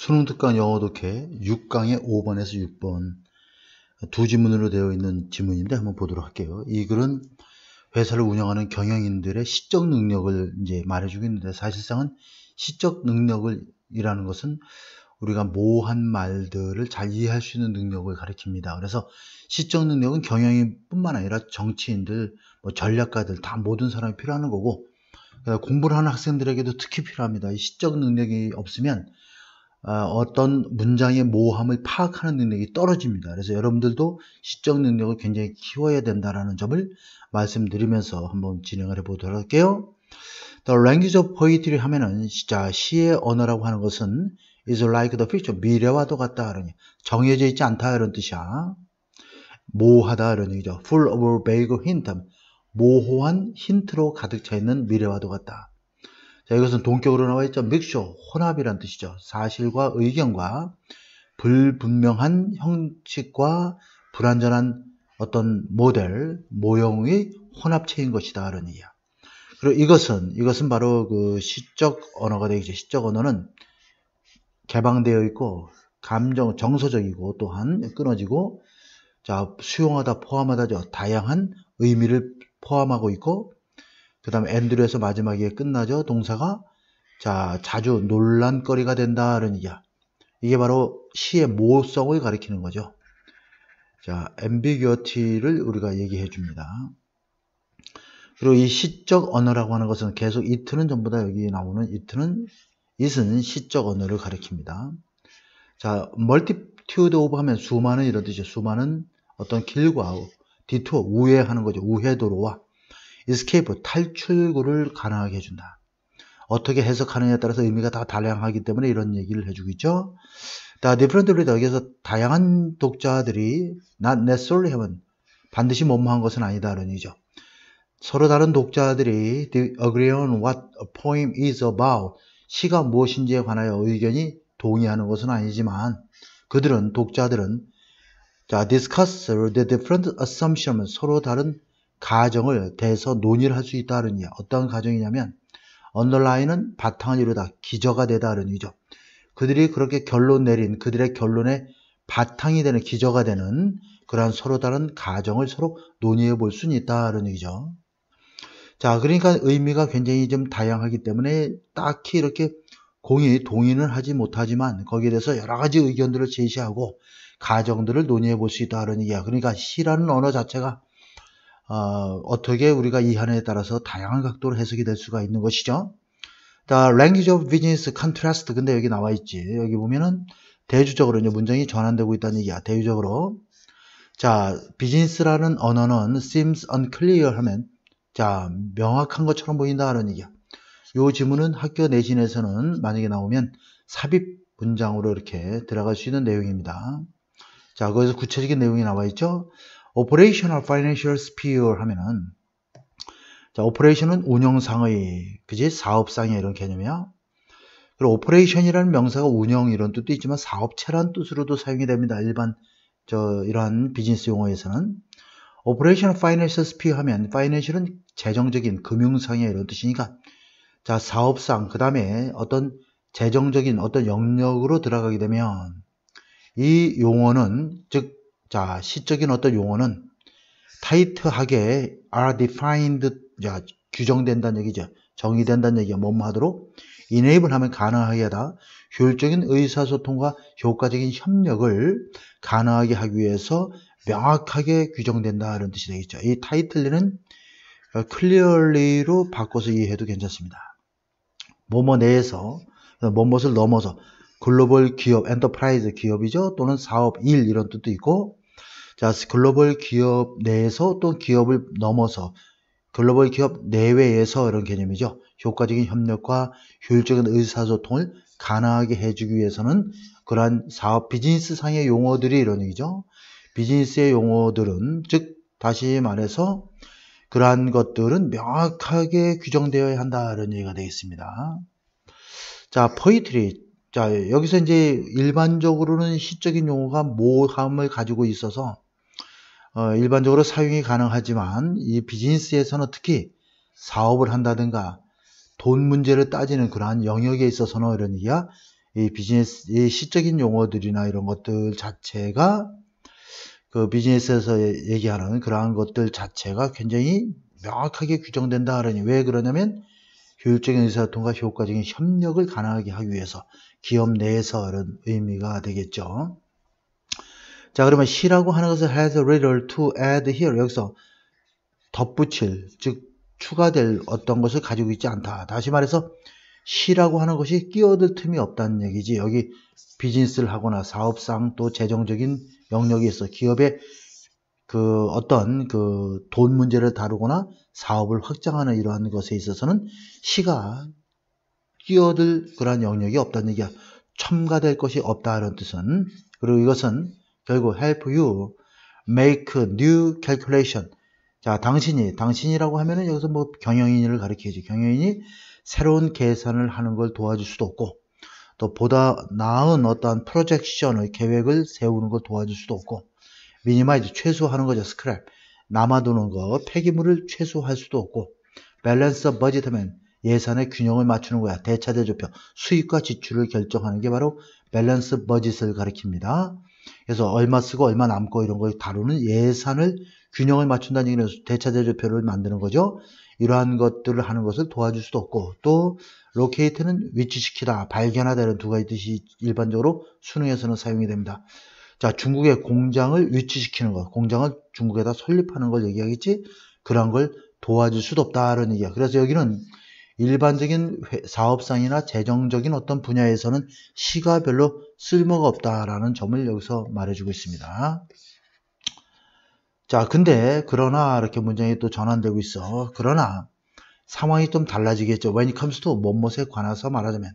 수능 특강 영어 독해 6강의 5번에서 6번 두 지문으로 되어 있는 지문인데 한번 보도록 할게요. 이 글은 회사를 운영하는 경영인들의 시적 능력을 이제 말해주고 있는데, 사실상은 시적 능력이라는 것은 우리가 모호한 말들을 잘 이해할 수 있는 능력을 가리킵니다. 그래서 시적 능력은 경영인뿐만 아니라 정치인들, 전략가들 다 모든 사람이 필요한 거고, 공부를 하는 학생들에게도 특히 필요합니다. 이 시적 능력이 없으면 어떤 문장의 모호함을 파악하는 능력이 떨어집니다. 그래서 여러분들도 시적 능력을 굉장히 키워야 된다는 점을 말씀드리면서 한번 진행을 해보도록 할게요. The language of poetry 하면은 진짜 시의 언어라고 하는 것은 is like the future, 미래와도 같다 그러니 정해져 있지 않다 이런 뜻이야. 모호하다 이런 얘기죠. Full of vague hint, 모호한 힌트로 가득 차 있는 미래와도 같다. 자, 이것은 동격으로 나와 있죠. mixture, 혼합이란 뜻이죠. 사실과 의견과 불분명한 형식과 불완전한 어떤 모델, 모형의 혼합체인 것이다. 그런 얘기야. 그리고 이것은 바로 그 시적 언어가 되겠죠. 시적 언어는 개방되어 있고, 정서적이고, 또한 끊어지고, 자, 수용하다, 포함하다죠. 다양한 의미를 포함하고 있고, 그 다음에 앤드류에서 마지막에 끝나죠. 동사가 자 자주 논란거리가 된다 이런 얘기야. 이게 바로 시의 모호성을 가리키는 거죠. 자, ambiguity를 우리가 얘기해 줍니다. 그리고 이 시적 언어라고 하는 것은 계속 it는 전부 다 여기 나오는 it은 시적 언어를 가리킵니다. 자, multitude of 하면 수많은 이런 뜻이죠. 수많은 어떤 길과 detour, 우회하는 거죠. 우회도로와 escape, 탈출구를 가능하게 해준다. 어떻게 해석하느냐에 따라서 의미가 다 다양하기 때문에 이런 얘기를 해주고 있죠. different reader, 여기서 다양한 독자들이 not necessarily 하면 반드시 뭐뭐한 것은 아니다 이런 얘기죠. 서로 다른 독자들이 agree on what a poem is about, 시가 무엇인지에 관하여 의견이 동의하는 것은 아니지만 독자들은 자, discuss the different assumptions, 서로 다른 가정을 대해서 논의를 할 수 있다는 얘기야. 어떤 가정이냐면 underline은 바탕을 이루다, 기저가 되다는 얘기죠. 그들이 그렇게 결론 내린 그들의 결론의 바탕이 되는, 기저가 되는 그러한 서로 다른 가정을 서로 논의해 볼 수는 있다는 얘기죠. 자, 그러니까 의미가 굉장히 좀 다양하기 때문에 딱히 이렇게 동의는 하지 못하지만 거기에 대해서 여러 가지 의견들을 제시하고 가정들을 논의해 볼 수 있다는 얘기야. 그러니까 시라는 언어 자체가 어떻게 우리가 이해하느냐에 따라서 다양한 각도로 해석이 될 수가 있는 것이죠. The language of business contrast, 근데 여기 나와 있지. 여기 보면은 대주적으로 이제 문장이 전환되고 있다는 얘기야. 대유적으로. 자, 비즈니스라는 언어는 seems unclear 하면 자, 명확한 것처럼 보인다 하는 얘기야. 이 지문은 학교 내신에서는 만약에 나오면 삽입 문장으로 이렇게 들어갈 수 있는 내용입니다. 자, 거기서 구체적인 내용이 나와 있죠. Operational Financial Sphere 하면은, 자, operation은 운영상의, 그지? 사업상의 이런 개념이야. 그리고 operation이라는 명사가 운영 이런 뜻도 있지만 사업체라는 뜻으로도 사용이 됩니다. 이러한 비즈니스 용어에서는. Operational Financial Sphere 하면, financial은 재정적인, 금융상의 이런 뜻이니까, 자, 사업상, 그 다음에 어떤 재정적인 어떤 영역으로 들어가게 되면, 이 용어는, 즉, 자, 시적인 어떤 용어는 타이트하게 are defined, 자, 규정된다는 얘기죠. 정의된다는 얘기야. 뭐뭐 하도록 enable 하면 가능하게 하다. 효율적인 의사소통과 효과적인 협력을 가능하게 하기 위해서 명확하게 규정된다 이런 뜻이 되겠죠. 이 타이틀리는 clearly로 바꿔서 이해해도 괜찮습니다. 뭐뭐 내에서, 뭐뭇을 넘어서, 글로벌 기업, 엔터프라이즈 기업이죠. 또는 사업, 일 이런 뜻도 있고, 자, 글로벌 기업 내에서 또 기업을 넘어서 글로벌 기업 내외에서 이런 개념이죠. 효과적인 협력과 효율적인 의사소통을 가능하게 해주기 위해서는 그러한 사업 비즈니스 상의 용어들이 이런 얘기죠. 비즈니스의 용어들은, 즉 다시 말해서 그러한 것들은 명확하게 규정되어야 한다 이런 얘기가 되겠습니다. 자, 포이트리. 자, 여기서 이제 일반적으로는 시적인 용어가 모호함을 가지고 있어서 일반적으로 사용이 가능하지만 이 비즈니스에서는 특히 사업을 한다든가 돈 문제를 따지는 그러한 영역에 있어서는 이런 얘기야. 이 비즈니스의 시적인 용어들이나 이런 것들 자체가 그 비즈니스에서 얘기하는 그러한 것들 자체가 굉장히 명확하게 규정된다 하더니 왜 그러냐면 효율적인 의사소통과 효과적인 협력을 가능하게 하기 위해서 기업 내에서 이런 의미가 되겠죠. 자, 그러면 he라고 하는 것을 has little to add here. 여기서 덧붙일, 즉 추가될 어떤 것을 가지고 있지 않다. 다시 말해서 he라고 하는 것이 끼어들 틈이 없다는 얘기지. 여기 비즈니스를 하거나 사업상 또 재정적인 영역에 있어 기업의 그 어떤 그 돈 문제를 다루거나 사업을 확장하는 이러한 것에 있어서는 시가 끼어들 그러한 영역이 없다는 얘기야. 첨가될 것이 없다 이런 뜻은. 그리고 이것은 결국 help you make new calculation. 자, 당신이라고 하면은 여기서 뭐 경영인을 가리키지. 경영인이 새로운 계산을 하는 걸 도와줄 수도 없고, 또 보다 나은 어떠한 프로젝션의 계획을 세우는 걸 도와줄 수도 없고, 미니마이즈 최소화하는 거죠. 스크랩 남아도는 거 폐기물을 최소화할 수도 없고, 밸런스 버짓하면 예산의 균형을 맞추는 거야. 대차대조표 수입과 지출을 결정하는 게 바로 밸런스 버짓을 가리킵니다. 그래서 얼마 쓰고 얼마 남고 이런 걸 다루는 예산을 균형을 맞춘다는 얘기는 대차대조표를 만드는 거죠. 이러한 것들을 하는 것을 도와줄 수도 없고, 또 로케이트는 위치시키다, 발견하다 이런 두 가지 뜻이 일반적으로 수능에서는 사용이 됩니다. 자, 중국의 공장을 위치시키는 것, 공장을 중국에다 설립하는 걸 얘기하겠지. 그런 걸 도와줄 수도 없다라는 얘기야. 그래서 여기는 일반적인 사업상이나 재정적인 어떤 분야에서는 시가 별로 쓸모가 없다라는 점을 여기서 말해주고 있습니다. 자, 근데 그러나 이렇게 문장이 또 전환되고 있어. 그러나 상황이 좀 달라지겠죠. When it comes to 뭐뭇에 관해서 말하자면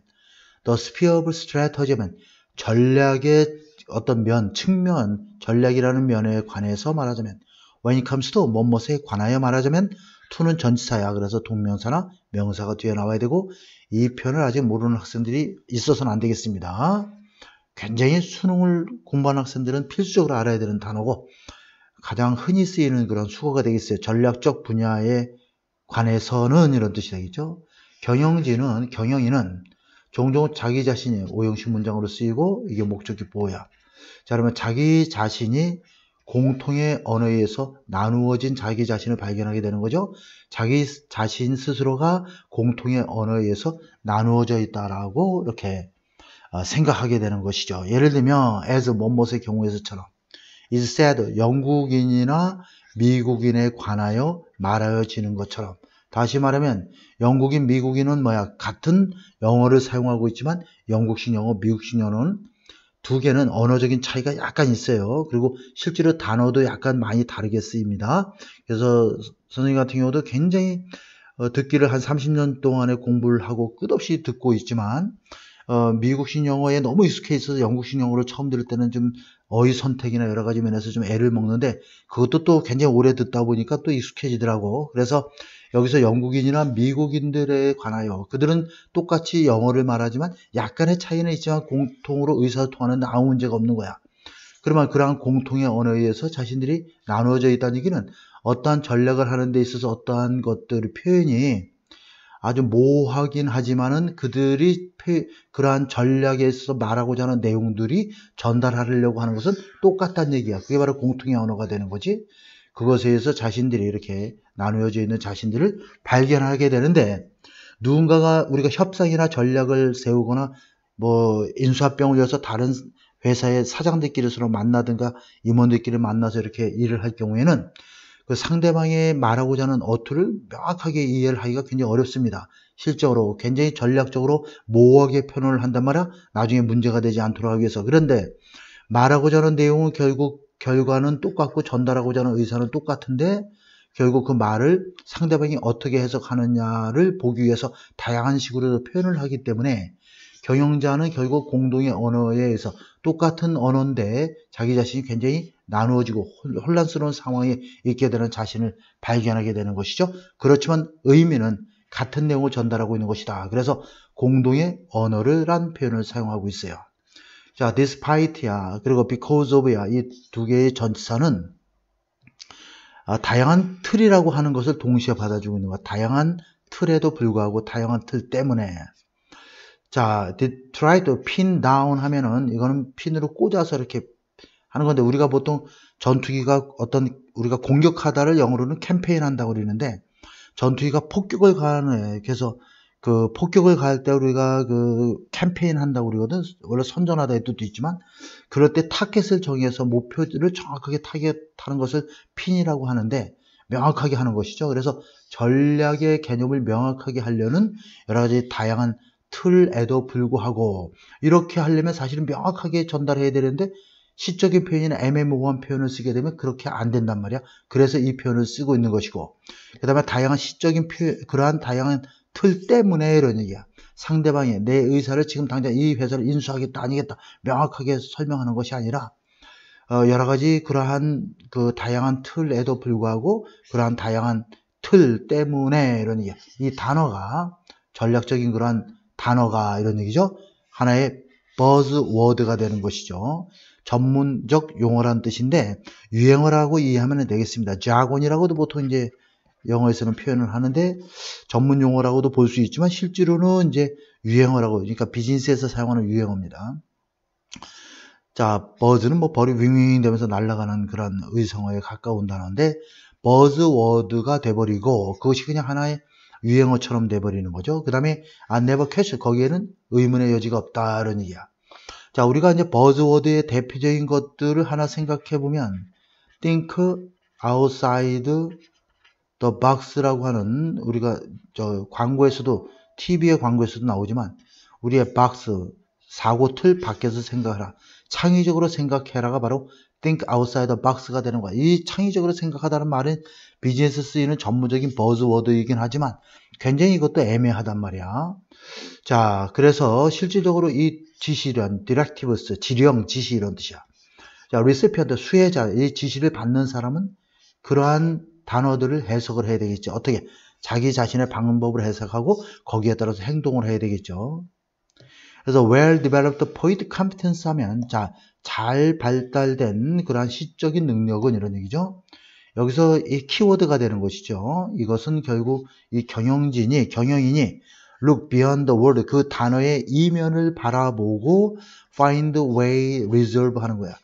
The sphere of strategy면 전략의 어떤 측면, 전략이라는 면에 관해서 말하자면 When it comes to 뭐뭇에 관하여 말하자면 to는 전치사야. 그래서 동명사나 명사가 뒤에 나와야 되고, 이 표현을 아직 모르는 학생들이 있어서는 안 되겠습니다. 굉장히 수능을 공부하는 학생들은 필수적으로 알아야 되는 단어고 가장 흔히 쓰이는 그런 수거가 되겠어요. 전략적 분야에 관해서는 이런 뜻이 되겠죠. 경영인은 종종 자기 자신이 오형식 문장으로 쓰이고 이게 목적이 보호야. 자, 그러면 자기 자신이 공통의 언어에 의해서 나누어진 자기 자신을 발견하게 되는 거죠. 자기 자신 스스로가 공통의 언어에 의해서 나누어져 있다라고 이렇게 생각하게 되는 것이죠. 예를 들면 as 뭐뭇의 경우에서처럼 is said 영국인이나 미국인에 관하여 말하여지는 것처럼, 다시 말하면 영국인, 미국인은 뭐야? 같은 영어를 사용하고 있지만 영국식 영어, 미국식 영어는 두 개는 언어적인 차이가 약간 있어요. 그리고 실제로 단어도 약간 많이 다르게 쓰입니다. 그래서 선생님 같은 경우도 굉장히 듣기를 한 30년 동안에 공부를 하고 끝없이 듣고 있지만 미국식 영어에 너무 익숙해 있어서 영국식 영어를 처음 들을 때는 좀 어휘 선택이나 여러 가지 면에서 좀 애를 먹는데, 그것도 또 굉장히 오래 듣다 보니까 또 익숙해지더라고. 그래서 여기서 영국인이나 미국인들에 관하여 그들은 똑같이 영어를 말하지만 약간의 차이는 있지만 공통으로 의사소통하는 데 아무 문제가 없는 거야. 그러면 그러한 공통의 언어에 의해서 자신들이 나누어져 있다는 얘기는 어떠한 전략을 하는 데 있어서 어떠한 것들의 표현이 아주 모호하긴 하지만은 그들이 그러한 전략에 있어서 말하고자 하는 내용들이 전달하려고 하는 것은 똑같다는 얘기야. 그게 바로 공통의 언어가 되는 거지. 그것에 의해서 자신들이 이렇게 나누어져 있는 자신들을 발견하게 되는데, 누군가가 우리가 협상이나 전략을 세우거나 뭐 인수합병을 위해서 다른 회사의 사장들끼리 서로 만나든가 임원들끼리 만나서 이렇게 일을 할 경우에는 그 상대방의 말하고자 하는 어투를 명확하게 이해를 하기가 굉장히 어렵습니다. 실적으로 굉장히 전략적으로 모호하게 표현을 한단 말이야. 나중에 문제가 되지 않도록 하기 위해서. 그런데 말하고자 하는 내용은 결국 결과는 똑같고 전달하고자 하는 의사는 똑같은데, 결국 그 말을 상대방이 어떻게 해석하느냐를 보기 위해서 다양한 식으로 표현을 하기 때문에 경영자는 결국 공동의 언어에 의해서 똑같은 언어인데 자기 자신이 굉장히 나누어지고 혼란스러운 상황에 있게 되는 자신을 발견하게 되는 것이죠. 그렇지만 의미는 같은 내용을 전달하고 있는 것이다. 그래서 공동의 언어란 표현을 사용하고 있어요. 자, despite야 그리고 because of야 이 두 개의 전치사는 다양한 틀이라고 하는 것을 동시에 받아주고 있는 것. 다양한 틀에도 불구하고 다양한 틀 때문에. 자, try to pin down 하면은 이거는 핀으로 꽂아서 이렇게 하는 건데 우리가 보통 전투기가 우리가 공격하다를 영어로는 캠페인 한다고 그러는데 전투기가 폭격을 가하는 그래서 그 폭격을 가할 때 우리가 그 캠페인 한다고 그러거든. 원래 선전하다의 뜻도 있지만 그럴 때 타겟을 정해서 목표를 정확하게 타겟하는 것을 핀이라고 하는데 명확하게 하는 것이죠. 그래서 전략의 개념을 명확하게 하려는 여러 가지 다양한 틀에도 불구하고 이렇게 하려면 사실은 명확하게 전달해야 되는데 시적인 표현이나 애매모호한 표현을 쓰게 되면 그렇게 안 된단 말이야. 그래서 이 표현을 쓰고 있는 것이고 그 다음에 다양한 시적인 표현, 그러한 다양한 틀 때문에 이런 얘기야. 상대방이 내 의사를 지금 당장 이 회사를 인수하겠다 아니겠다 명확하게 설명하는 것이 아니라 여러 가지 그러한 그 다양한 틀에도 불구하고 그러한 다양한 틀 때문에 이런 얘기야. 이 단어가 전략적인 그러한 단어가 이런 얘기죠. 하나의 버즈워드가 되는 것이죠. 전문적 용어란 뜻인데 유행어라고 이해하면 되겠습니다. 자곤이라고도 보통 이제 영어에서는 표현을 하는데 전문 용어라고도 볼 수 있지만 실제로는 이제 유행어라고 그러니까 비즈니스에서 사용하는 유행어입니다. 자, 버즈는 뭐 벌이 윙윙 되면서 날아가는 그런 의성어에 가까운 단어인데 버즈워드가 돼버리고 그것이 그냥 하나의 유행어처럼 돼버리는 거죠. 그 다음에 never question 거기에는 의문의 여지가 없다 이런 얘기야. 자, 우리가 이제 버즈워드의 대표적인 것들을 하나 생각해 보면 think outside the box라고 하는 우리가 저 광고에서도 TV의 광고에서도 나오지만 우리의 박스 사고 틀 밖에서 생각하라. 창의적으로 생각해라가 바로 think outside the box가 되는 거야. 이 창의적으로 생각하다는 말은 비즈니스 쓰이는 전문적인 버즈워드이긴 하지만 굉장히 이것도 애매하단 말이야. 자, 그래서 실질적으로 이 지시란 directives, 지령, 지시 이런 뜻이야. 자, recipient, 수혜자, 이 지시를 받는 사람은 그러한 단어들을 해석을 해야 되겠죠. 어떻게? 자기 자신의 방법을 해석하고 거기에 따라서 행동을 해야 되겠죠. 그래서 well-developed point competence 하면 자, 잘 발달된 그러한 시적인 능력은 이런 얘기죠. 여기서 이 키워드가 되는 것이죠. 이것은 결국 이 경영인이 look beyond the word 그 단어의 이면을 바라보고 find way resolve 하는 거야.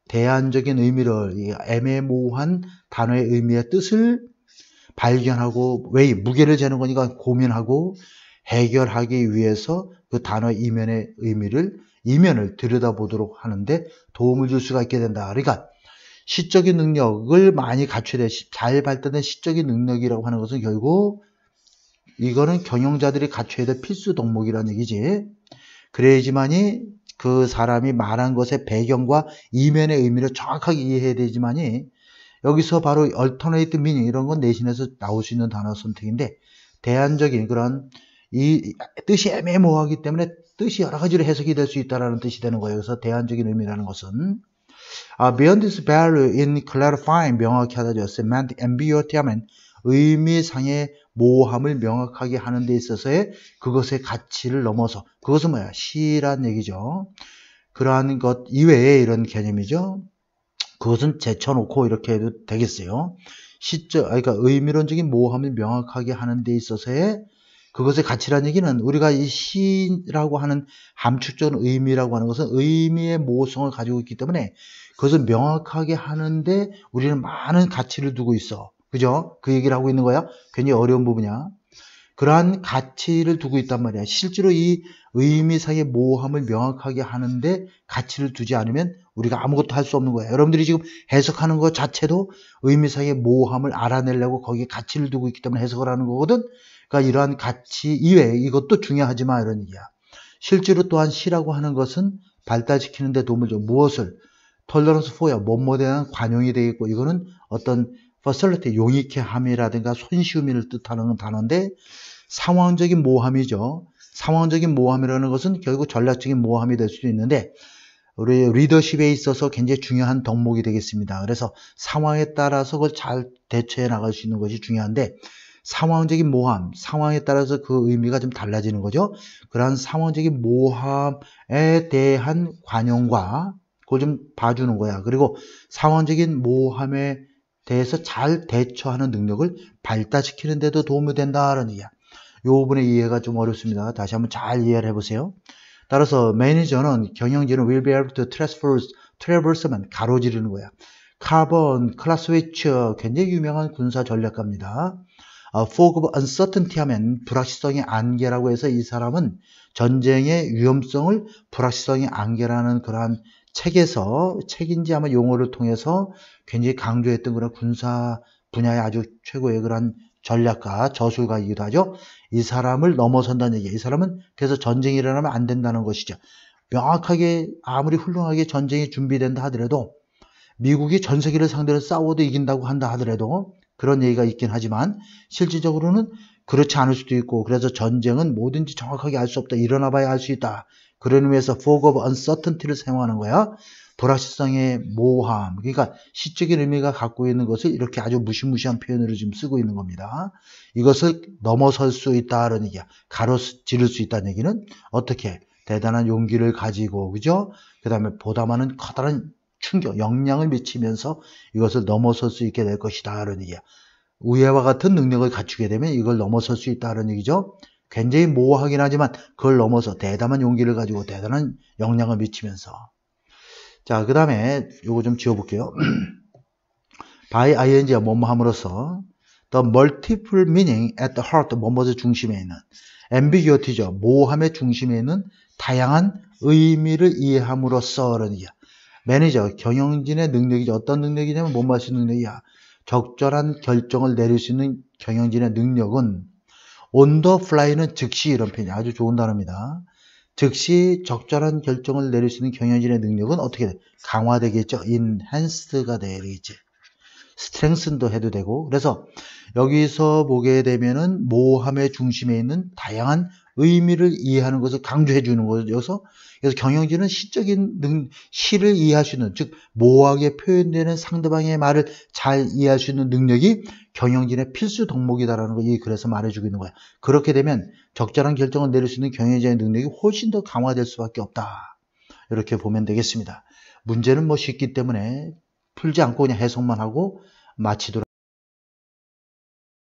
대안적인 의미를 애매모호한 단어의 의미의 뜻을 발견하고 way 무게를 재는 거니까 고민하고 해결하기 위해서 그 단어 이면의 이면을 들여다보도록 하는데 도움을 줄 수가 있게 된다. 그러니까 시적인 능력을 많이 갖춰야 돼. 잘 발달된 시적인 능력이라고 하는 것은 결국 이거는 경영자들이 갖춰야 될 필수 덕목이라는 얘기지. 그래야지만이 그 사람이 말한 것의 배경과 이면의 의미를 정확하게 이해해야 되지만이 여기서 바로 alternate meaning 이런 건 내신에서 나올 수 있는 단어 선택인데 대안적인 그런 이 뜻이 애매모호하기 때문에 뜻이 여러 가지로 해석이 될 수 있다는 뜻이 되는 거예요. 그래서 대안적인 의미라는 것은 beyond this value in clarifying 명확히 하다죠. semantic ambiguity 하면 의미상의 모호함을 명확하게 하는 데 있어서의 그것의 가치를 넘어서 그것은 뭐야? 시란 얘기죠. 그러한 것 이외에 이런 개념이죠. 그것은 제쳐놓고 이렇게 해도 되겠어요. 시적, 그러니까 의미론적인 모호함을 명확하게 하는 데 있어서의 그것의 가치라는 얘기는 우리가 이 시라고 하는 함축적인 의미라고 하는 것은 의미의 모호성을 가지고 있기 때문에 그것을 명확하게 하는데 우리는 많은 가치를 두고 있어. 그죠? 그 얘기를 하고 있는 거야. 굉장히 어려운 부분이야. 그러한 가치를 두고 있단 말이야. 실제로 이 의미상의 모호함을 명확하게 하는데 가치를 두지 않으면 우리가 아무것도 할 수 없는 거야. 여러분들이 지금 해석하는 것 자체도 의미상의 모호함을 알아내려고 거기에 가치를 두고 있기 때문에 해석을 하는 거거든. 그러니까 이러한 가치 이외에 이것도 중요하지만 이런 얘기야. 실제로 또한 시라고 하는 것은 발달시키는 데 도움을 줘. 무엇을? 톨러런스 포야. 뭐뭐에 대한 관용이 되겠고 이거는 어떤 facility, 용이케 함이라든가 손쉬움을 뜻하는 단어인데 상황적인 모호함이죠. 상황적인 모호함이라는 것은 결국 전략적인 모호함이 될 수도 있는데 우리 리더십에 있어서 굉장히 중요한 덕목이 되겠습니다. 그래서 상황에 따라서 그걸 잘 대처해 나갈 수 있는 것이 중요한데 상황적인 모호함, 상황에 따라서 그 의미가 좀 달라지는 거죠. 그러한 상황적인 모호함에 대한 관용과 그걸 좀 봐주는 거야. 그리고 상황적인 모호함에 대해서 잘 대처하는 능력을 발달시키는 데도 도움이 된다는 얘기야. 이 부분의 이해가 좀 어렵습니다. 다시 한번 잘 이해를 해보세요. 따라서 매니저는 경영진은 will be able to traverse만 가로지르는 거야. 카본, 클라스위처 굉장히 유명한 군사 전략가입니다. fog of uncertainty 하면 불확실성의 안개라고 해서 이 사람은 전쟁의 위험성을 불확실성의 안개라는 그러한 책인지 아마 용어를 통해서 굉장히 강조했던 그런 군사 분야의 아주 최고의 그런 전략가, 저술가이기도 하죠. 이 사람을 넘어선다는 얘기예요. 이 사람은 그래서 전쟁이 일어나면 안 된다는 것이죠. 명확하게 아무리 훌륭하게 전쟁이 준비된다 하더라도 미국이 전 세계를 상대로 싸워도 이긴다고 한다 하더라도 그런 얘기가 있긴 하지만 실질적으로는 그렇지 않을 수도 있고 그래서 전쟁은 뭐든지 정확하게 알 수 없다. 일어나 봐야 알 수 있다. 그런 의미에서 fog of uncertainty를 사용하는 거야. 불확실성의 모호함. 그러니까 시적인 의미가 갖고 있는 것을 이렇게 아주 무시무시한 표현으로 지금 쓰고 있는 겁니다. 이것을 넘어설 수 있다는 얘기야. 가로지를 수 있다는 얘기는 어떻게? 대단한 용기를 가지고, 그죠? 그 다음에 보다 많은 커다란 충격, 영향을 미치면서 이것을 넘어설 수 있게 될 것이다. 라는 얘기야. 우애와 같은 능력을 갖추게 되면 이걸 넘어설 수 있다는 얘기죠. 굉장히 모호하긴 하지만 그걸 넘어서 대단한 용기를 가지고 대단한 영향을 미치면서. 자, 그 다음에 요거 좀 지워볼게요. by ing가 뭐뭐 함으로써 the multiple meaning at the heart, 뭐뭐의 중심에 있는 ambiguity죠. 모호함의 중심에 있는 다양한 의미를 이해함으로써라는 얘기야. 매니저, 경영진의 능력이죠. 어떤 능력이냐면 뭐뭐 할 수 있는 능력이야. 적절한 결정을 내릴 수 있는 경영진의 능력은 on the fly는 즉시 이런 표현이 아주 좋은 단어입니다. 즉시 적절한 결정을 내릴 수 있는 경영진의 능력은 어떻게 돼? 강화되겠죠. enhanced가 되겠지. strengthen도 해도 되고. 그래서 여기서 보게 되면은 모호함의 중심에 있는 다양한 의미를 이해하는 것을 강조해 주는 거죠. 그래서 경영진은 시를 이해할 수 있는, 즉 모호하게 표현되는 상대방의 말을 잘 이해할 수 있는 능력이 경영진의 필수 덕목이다라는 걸 이 글에서 말해주고 있는 거야. 그렇게 되면 적절한 결정을 내릴 수 있는 경영진의 능력이 훨씬 더 강화될 수밖에 없다. 이렇게 보면 되겠습니다. 문제는 뭐 쉽기 때문에 풀지 않고 그냥 해석만 하고 마치도록